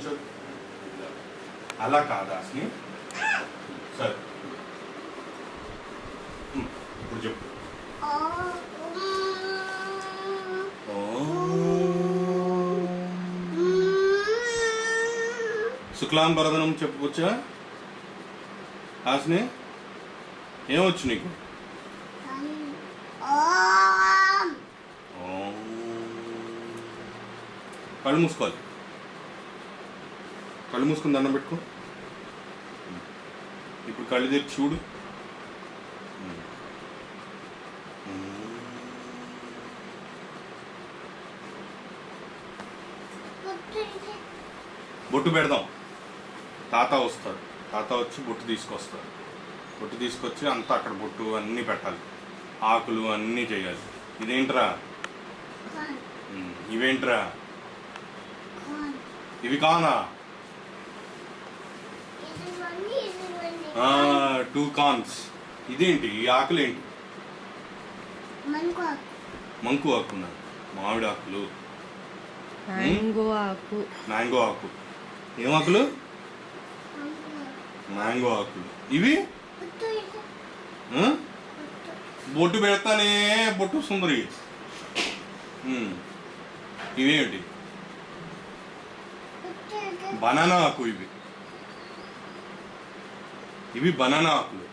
కొంచెం అలా కాదా అసలు సరే ఇప్పుడు చెప్పు. శుక్లాంబరదనం చెప్పుకోవచ్చా హాస్ని? ఏమొచ్చు నీకు? కళ్ళు మూసుకోవాలి. కళ్ళు మూసుకుని దండం పెట్టుకో. ఇప్పుడు కళ్ళు తెరిచి చూడు. బొట్టు పెడదాం. తాత వస్తాడు. తాత వచ్చి బొట్టు తీసుకొస్తాడు. బొట్టు తీసుకొచ్చి అంతా అక్కడ బొట్టు అన్నీ పెట్టాలి, ఆకులు అన్నీ చేయాలి. ఇదేంట్రా? ఇవేంట్రా? ఇవి కానా? 2 కార్న్స్. ఇదేంటి? ఈ ఆకులు ఏంటి? మంకు ఆకున్నా? మామిడి ఆకులు, మ్యాంగో ఆకు. ఏం ఆకులు? మ్యాంగో ఆకులు. ఇవి బొట్టు పెడతానే బొట్టు సుందరి. ఇవేమిటి? బనానా ఆకు. ఇవి బనానా ఆకులు.